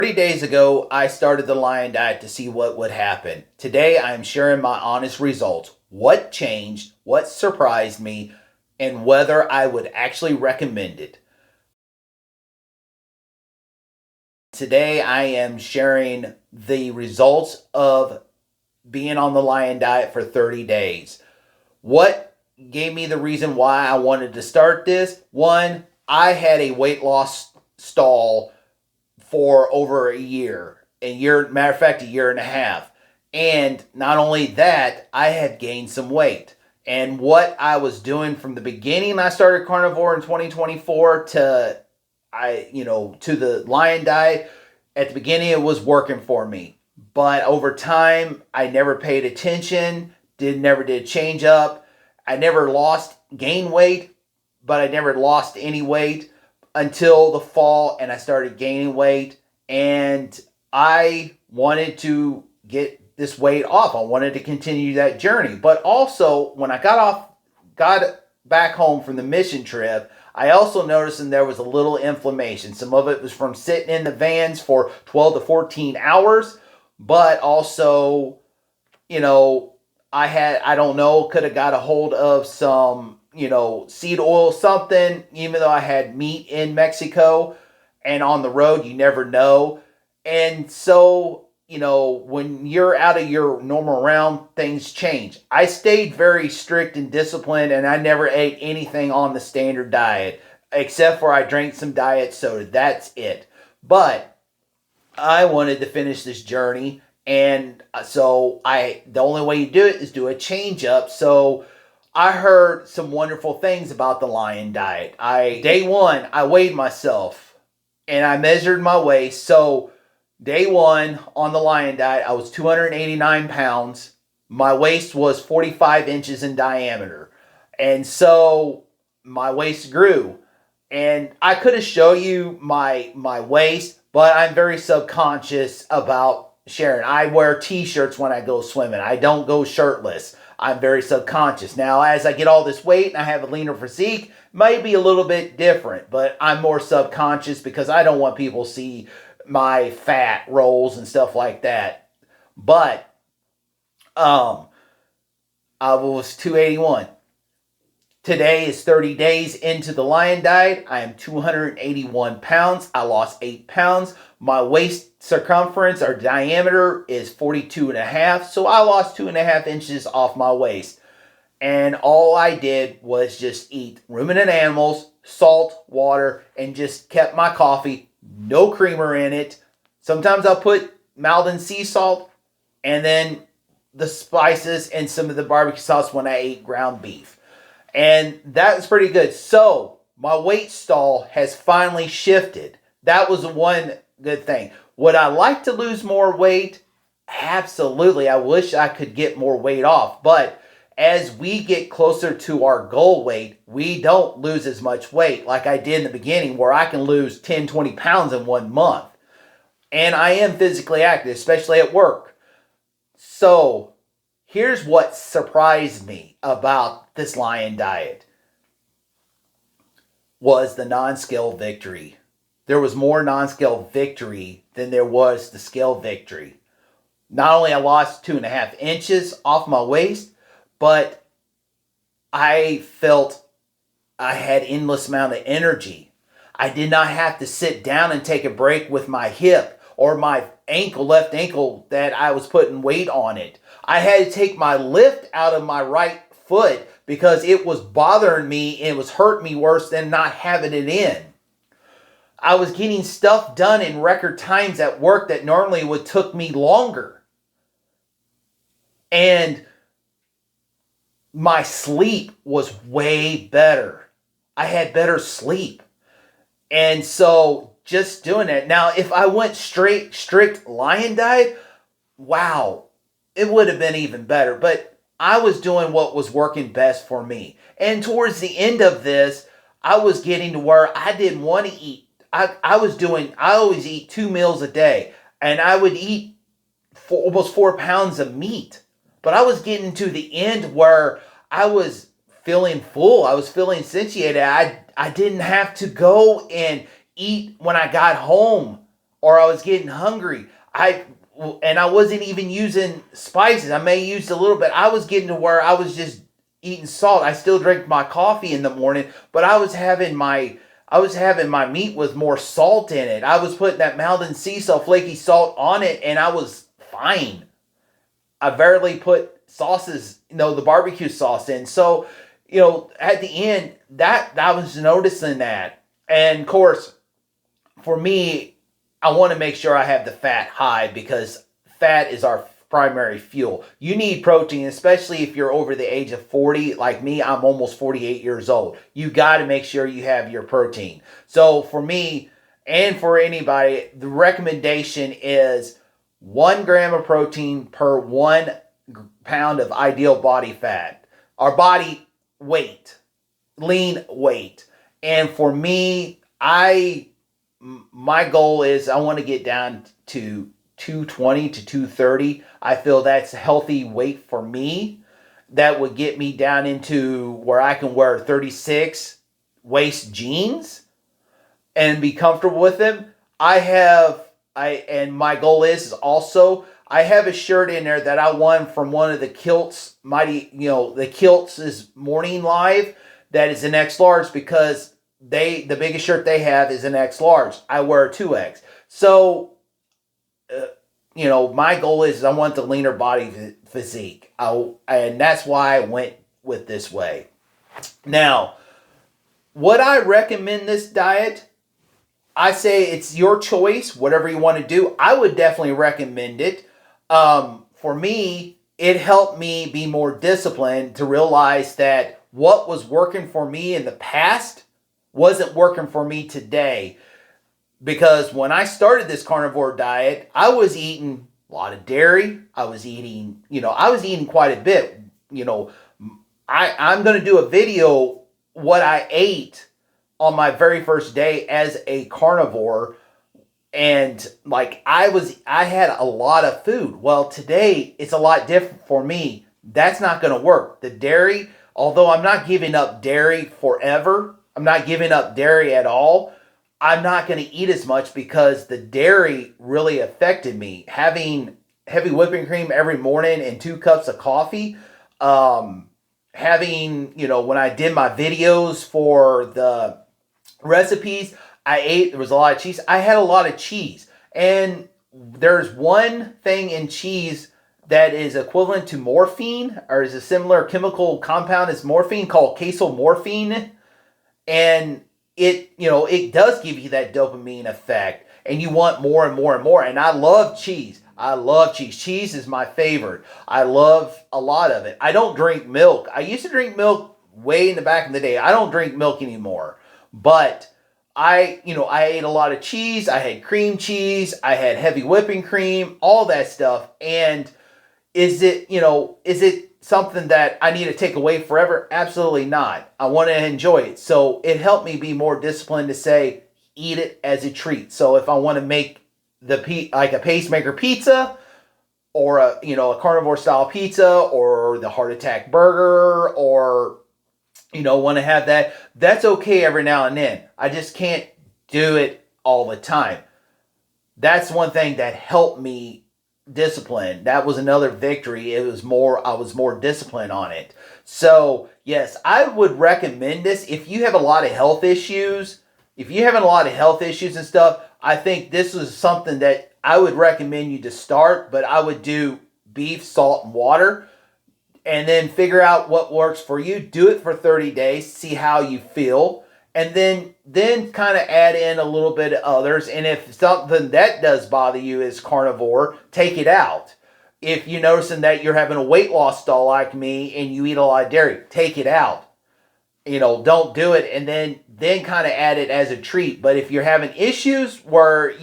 30 days ago, I started the Lion Diet to see what would happen. Today, I am sharing my honest results. What changed, what surprised me, and whether I would actually recommend it. Today, I am sharing the results of being on the Lion Diet for 30 days. What gave me the reason why I wanted to start this? One, I had a weight loss stall for over matter of fact, a year and a half. And not only that, I had gained some weight. And what I was doing from the beginning, I started Carnivore in 2024 to the Lion Diet. At the beginning, it was working for me, but over time, I never paid attention. Never did change up. I never gained weight, but I never lost any weight until the fall, and I started gaining weight. And I wanted to get this weight off. I wanted to continue that journey. But also, when I got back home from the mission trip, I also noticed that there was a little inflammation. Some of it was from sitting in the vans for 12 to 14 hours, but also, I don't know, could have got a hold of some, seed oil, something, even though I had meat in Mexico and on the road, you never know. And so, when you're out of your normal realm, things change. I stayed very strict and disciplined, and I never ate anything on the standard diet, except for I drank some diet soda. That's it. But I wanted to finish this journey, and so the only way you do it is do a change up. So I heard some wonderful things about the Lion Diet. Day one, I weighed myself and I measured my waist. So day one on the Lion Diet, I was 289 pounds. My waist was 45 inches in diameter. And so my waist grew. And I could have shown you my waist, but I'm very subconscious about sharing. I wear t-shirts when I go swimming. I don't go shirtless. I'm very subconscious. Now, as I get all this weight and I have a leaner physique, might be a little bit different, but I'm more subconscious because I don't want people to see my fat rolls and stuff like that. But I was 281. Today is 30 days into the Lion Diet. I am 281 pounds. I lost 8 pounds. My waist circumference or diameter is 42 and a half. So I lost 2.5 inches off my waist. And all I did was just eat ruminant animals, salt, water, and just kept my coffee. No creamer in it. Sometimes I'll put Maldon sea salt and then the spices and some of the barbecue sauce when I ate ground beef. And that was pretty good. So my weight stall has finally shifted. That was one good thing. Would I like to lose more weight? Absolutely. I wish I could get more weight off. But as we get closer to our goal weight, we don't lose as much weight like I did in the beginning, where I can lose 10, 20 pounds in 1 month. And I am physically active, especially at work. So here's what surprised me about this Lion Diet was the non-scale victory. There was more non-scale victory than there was the scale victory. Not only I lost 2.5 inches off my waist, but I felt I had endless amount of energy. I did not have to sit down and take a break with my hip or my left ankle that I was putting weight on it. I had to take my lift out of my right foot because it was bothering me and it was hurting me worse than not having it in. I was getting stuff done in record times at work that normally would took me longer. And my sleep was way better. I had better sleep. And so just doing it. Now, if I went strict Lion Diet, wow, it would have been even better. But I was doing what was working best for me. And towards the end of this, I was getting to where I didn't want to eat. I always eat 2 meals a day. And I would eat almost 4 pounds of meat. But I was getting to the end where I was feeling full. I was feeling satiated. I didn't have to go and eat when I got home. or I was getting hungry. I wasn't even using spices. I may use a little bit. I was getting to where I was just eating salt. I still drink my coffee in the morning, but I was having my meat with more salt in it. I was putting that Mountain Sea Salt flaky salt on it, and I was fine. I barely put sauces, the barbecue sauce in. So, at the end, that I was noticing that. And of course, for me, I want to make sure I have the fat high because fat is our primary fuel. You need protein, especially if you're over the age of 40. Like me, I'm almost 48 years old. You got to make sure you have your protein. So for me and for anybody, the recommendation is 1 gram of protein per 1 pound of ideal body fat. Our body weight, lean weight. And for me, my goal is I want to get down to 220 to 230. I feel that's a healthy weight for me. That would get me down into where I can wear 36 waist jeans and be comfortable with them. And my goal is also, I have a shirt in there that I won from one of the Kilts, the Kilts is Morning Live, that is an X large because the biggest shirt they have is an X large. I wear a 2X. So, my goal is I want the leaner body physique. And that's why I went with this way. Now, would I recommend this diet? I say it's your choice, whatever you want to do. I would definitely recommend it. For me, it helped me be more disciplined to realize that what was working for me in the past wasn't working for me today. Because when I started this carnivore diet, I was eating a lot of dairy. I was eating quite a bit. I'm going to do a video what I ate on my very first day as a carnivore. And I had a lot of food. Well, today it's a lot different for me. That's not going to work. The dairy, although I'm not giving up dairy forever, I'm not giving up dairy at all. I'm not going to eat as much because the dairy really affected me. Having heavy whipping cream every morning and 2 cups of coffee, when I did my videos for the recipes, there was a lot of cheese. I had a lot of cheese. And there's one thing in cheese that is equivalent to morphine, or is a similar chemical compound as morphine, called casomorphine. And it does give you that dopamine effect, and you want more and more and more. And I love cheese. I love cheese. Cheese is my favorite. I love a lot of it. I don't drink milk. I used to drink milk way in the back in the day. I don't drink milk anymore. But I ate a lot of cheese. I had cream cheese. I had heavy whipping cream, all that stuff. And is it something that I need to take away forever? Absolutely not. I want to enjoy it. So it helped me be more disciplined to say, eat it as a treat. So if I want to make like a pacemaker pizza, or a carnivore style pizza, or the heart attack burger, or want to have that, that's okay every now and then. I just can't do it all the time. That's one thing that helped me discipline. That was another victory. I was more disciplined on it. So yes, I would recommend this if you have a lot of health issues. If you're having a lot of health issues and stuff, I think this is something that I would recommend you to start. But I would do beef, salt, and water, and then figure out what works for you. Do it for 30 days, see how you feel, and then kind of add in a little bit of others. And if something that does bother you is carnivore, take it out. If you're noticing that you're having a weight loss stall like me and you eat a lot of dairy, take it out. Don't do it, and then kind of add it as a treat. But if you're having issues where,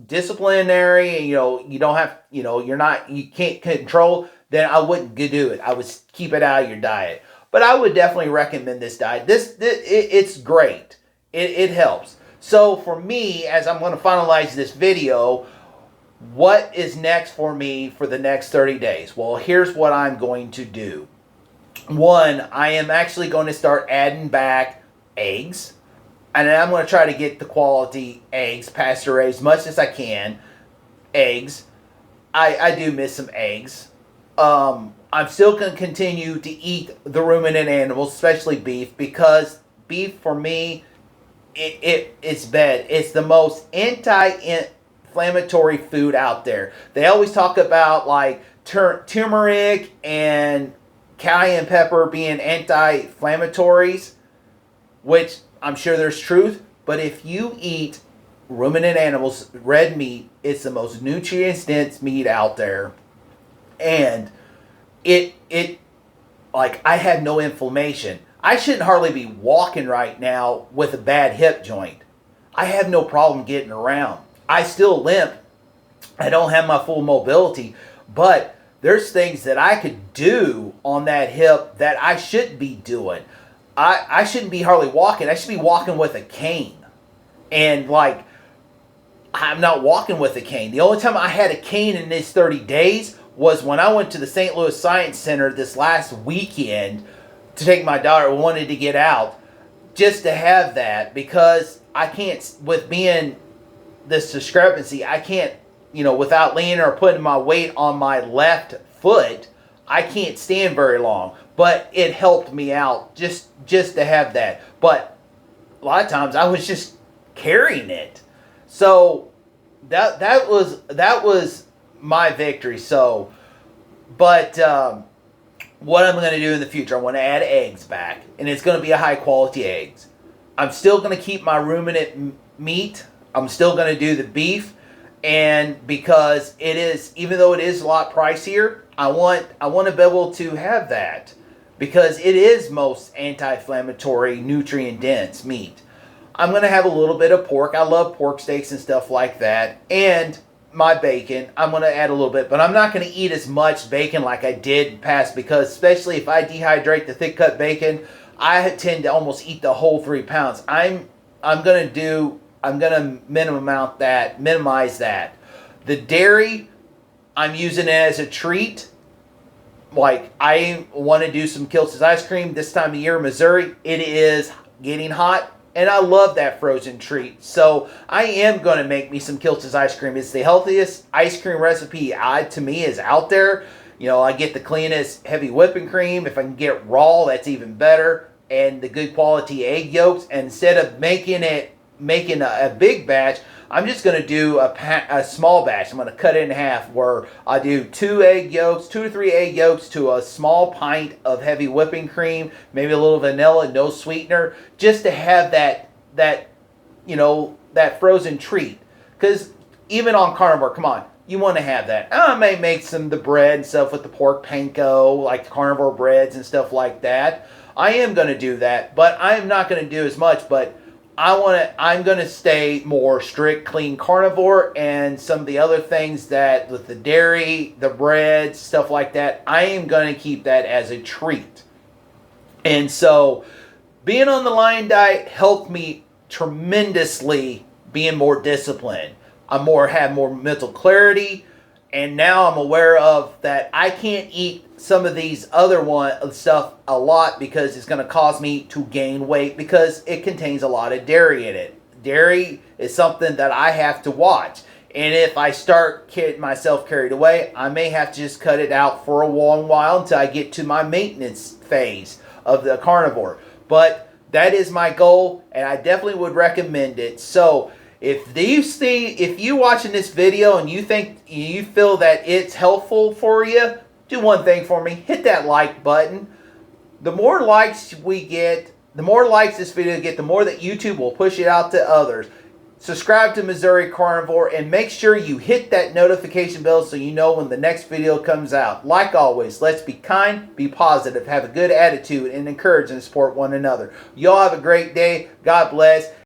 disciplinary, and, you don't have, you can't control, then I wouldn't do it. I would keep it out of your diet. But I would definitely recommend this diet. It's great. It helps. So for me, as I'm going to finalize this video, what is next for me for the next 30 days? Well, here's what I'm going to do. One, I am actually going to start adding back eggs. and I'm going to try to get the quality eggs, pasture raised, as much as I can. Eggs. I do miss some eggs. I'm still going to continue to eat the ruminant animals, especially beef, because beef for me, it's bad. It's the most anti-inflammatory food out there. They always talk about like turmeric and cayenne pepper being anti-inflammatories, which I'm sure there's truth. But if you eat ruminant animals, red meat, it's the most nutrient dense meat out there, and it like I have no inflammation. I shouldn't hardly be walking right now with a bad hip joint. I have no problem getting around. I still limp. I don't have my full mobility, but there's things that I could do on that hip that I shouldn't be doing. I shouldn't be hardly walking. I should be walking with a cane. And like, I'm not walking with a cane. The only time I had a cane in these 30 days was when I went to the St. Louis Science Center this last weekend to take my daughter who wanted to get out, just to have that, because I can't, with being this discrepancy, I can't, without leaning or putting my weight on my left foot, I can't stand very long. But it helped me out just to have that. But a lot of times I was just carrying it. So that was my victory. So, but what I'm going to do in the future, I want to add eggs back, and it's going to be a high quality eggs. I'm still going to keep my ruminant meat. I'm still going to do the beef, and because it is, even though it is a lot pricier, I want to be able to have that because it is most anti-inflammatory, nutrient dense meat. I'm going to have a little bit of pork. I love pork steaks and stuff like that. And my bacon, I'm going to add a little bit. But I'm not going to eat as much bacon like I did past, because especially if I dehydrate the thick cut bacon, I tend to almost eat the whole 3 pounds. I'm going to minimize that. The dairy, I'm using it as a treat. Like, I want to do some Kiltz's ice cream this time of year in Missouri. It is getting hot, and I love that frozen treat. So I am going to make me some Kiltz's ice cream. It's the healthiest ice cream recipe to me is out there. I get the cleanest heavy whipping cream. If I can get raw, that's even better. And the good quality egg yolks. And instead of making a big batch, I'm just going to do a small batch. I'm going to cut it in half, where I do 2 to 3 egg yolks to a small pint of heavy whipping cream, maybe a little vanilla, no sweetener, just to have that frozen treat. Because even on Carnivore, come on, you want to have that. I may make the bread and stuff with the pork panko, like the Carnivore breads and stuff like that. I am going to do that, but I am not going to do as much. But I'm going to stay more strict, clean Carnivore, and some of the other things that with the dairy, the breads, stuff like that, I am going to keep that as a treat. And so being on the Lion diet helped me tremendously, being more disciplined. I have more mental clarity, and now I'm aware of that I can't eat some of these other stuff a lot because it's going to cause me to gain weight because it contains a lot of dairy in it. Dairy is something that I have to watch. And if I start getting myself carried away, I may have to just cut it out for a long while until I get to my maintenance phase of the Carnivore. But that is my goal, and I definitely would recommend it. So if you watching this video and you feel that it's helpful for you, do one thing for me. Hit that like button. The more likes we get, the more likes this video get, the more that YouTube will push it out to others. Subscribe to Missouri Carnivore and make sure you hit that notification bell so you know when the next video comes out. Like always, let's be kind, be positive, have a good attitude, and encourage and support one another. Y'all have a great day. God bless.